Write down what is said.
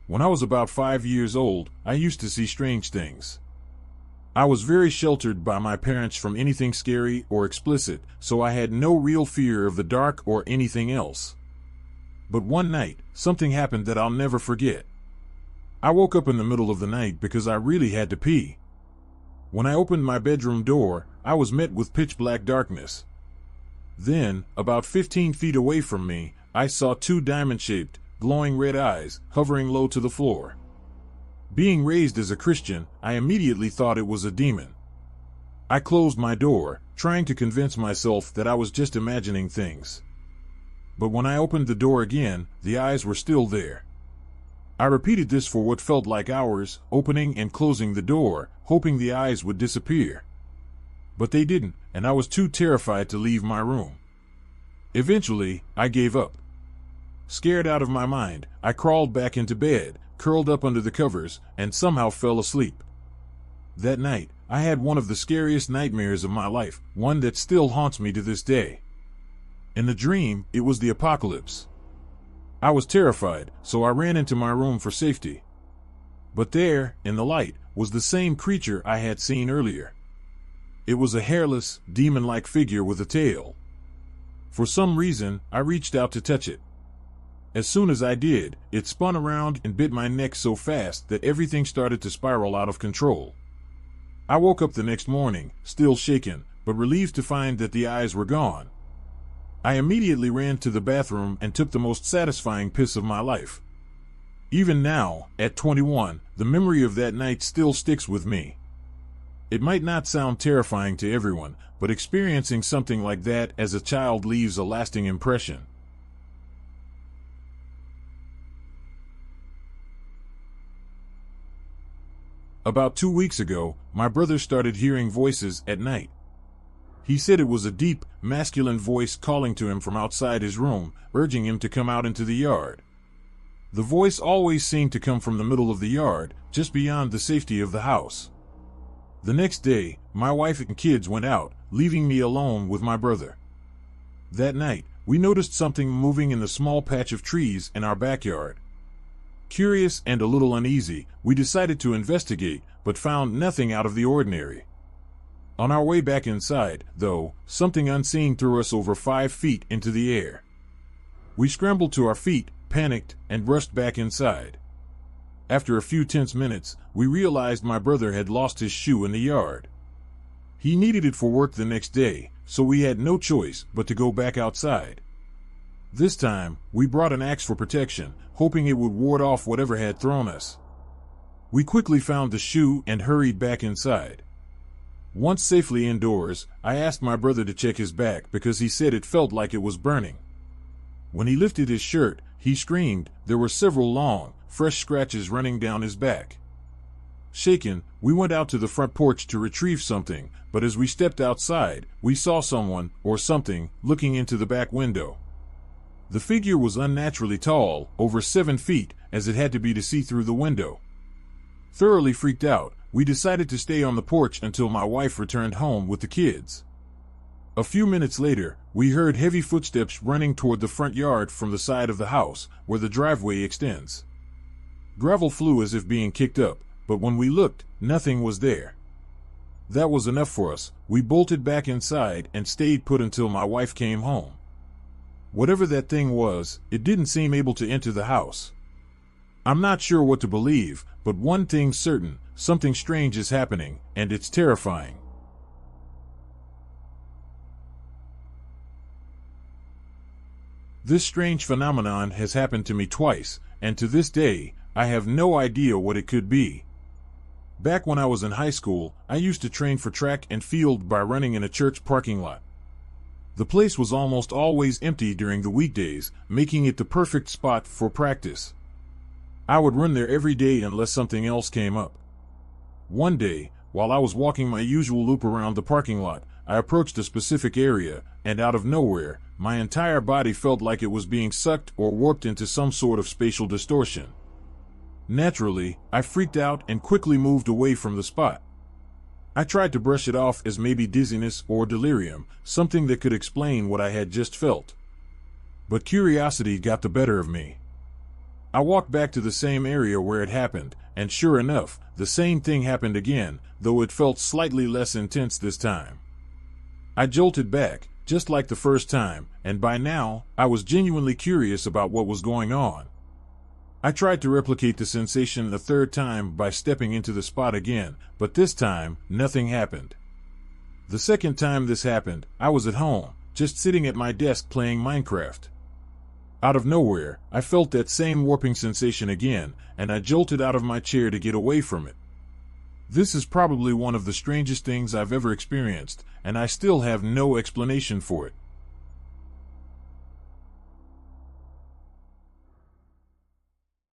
When I was about 5 years old, I used to see strange things. I was very sheltered by my parents from anything scary or explicit, so I had no real fear of the dark or anything else. But one night, something happened that I'll never forget. I woke up in the middle of the night because I really had to pee. When I opened my bedroom door, I was met with pitch black darkness. Then, about 15 feet away from me, I saw two diamond-shaped, glowing red eyes hovering low to the floor. Being raised as a Christian, I immediately thought it was a demon. I closed my door, trying to convince myself that I was just imagining things. But when I opened the door again, the eyes were still there. I repeated this for what felt like hours, opening and closing the door, hoping the eyes would disappear. But they didn't, and I was too terrified to leave my room. Eventually, I gave up. Scared out of my mind, I crawled back into bed, curled up under the covers, and somehow fell asleep. That night, I had one of the scariest nightmares of my life, one that still haunts me to this day. In the dream, it was the apocalypse. I was terrified, so I ran into my room for safety. But there, in the light, was the same creature I had seen earlier. It was a hairless, demon-like figure with a tail. For some reason, I reached out to touch it. As soon as I did, it spun around and bit my neck so fast that everything started to spiral out of control. I woke up the next morning, still shaken, but relieved to find that the eyes were gone. I immediately ran to the bathroom and took the most satisfying piss of my life. Even now, at 21, the memory of that night still sticks with me. It might not sound terrifying to everyone, but experiencing something like that as a child leaves a lasting impression. About 2 weeks ago, my brother started hearing voices at night. He said it was a deep, masculine voice calling to him from outside his room, urging him to come out into the yard. The voice always seemed to come from the middle of the yard, just beyond the safety of the house. The next day, my wife and kids went out, leaving me alone with my brother. That night, we noticed something moving in the small patch of trees in our backyard. Curious and a little uneasy, we decided to investigate, but found nothing out of the ordinary. On our way back inside, though, something unseen threw us over 5 feet into the air. We scrambled to our feet, panicked, and rushed back inside. After a few tense minutes, we realized my brother had lost his shoe in the yard. He needed it for work the next day, so we had no choice but to go back outside. This time, we brought an axe for protection, hoping it would ward off whatever had thrown us. We quickly found the shoe and hurried back inside. Once safely indoors, I asked my brother to check his back because he said it felt like it was burning. When he lifted his shirt, he screamed. There were several long, fresh scratches running down his back. Shaken, we went out to the front porch to retrieve something, but as we stepped outside, we saw someone, or something, looking into the back window. The figure was unnaturally tall, over 7 feet, as it had to be to see through the window. Thoroughly freaked out, we decided to stay on the porch until my wife returned home with the kids. A few minutes later, we heard heavy footsteps running toward the front yard from the side of the house, where the driveway extends. Gravel flew as if being kicked up, but when we looked, nothing was there. That was enough for us. We bolted back inside and stayed put until my wife came home. Whatever that thing was, it didn't seem able to enter the house. I'm not sure what to believe, but one thing's certain, something strange is happening, and it's terrifying. This strange phenomenon has happened to me twice, and to this day, I have no idea what it could be. Back when I was in high school, I used to train for track and field by running in a church parking lot. The place was almost always empty during the weekdays, making it the perfect spot for practice. I would run there every day unless something else came up. One day, while I was walking my usual loop around the parking lot, I approached a specific area, and out of nowhere, my entire body felt like it was being sucked or warped into some sort of spatial distortion. Naturally, I freaked out and quickly moved away from the spot. I tried to brush it off as maybe dizziness or delirium, something that could explain what I had just felt. But curiosity got the better of me. I walked back to the same area where it happened, and sure enough, the same thing happened again, though it felt slightly less intense this time. I jolted back, just like the first time, and by now, I was genuinely curious about what was going on. I tried to replicate the sensation a third time by stepping into the spot again, but this time, nothing happened. The second time this happened, I was at home, just sitting at my desk playing Minecraft. Out of nowhere, I felt that same warping sensation again, and I jolted out of my chair to get away from it. This is probably one of the strangest things I've ever experienced, and I still have no explanation for it.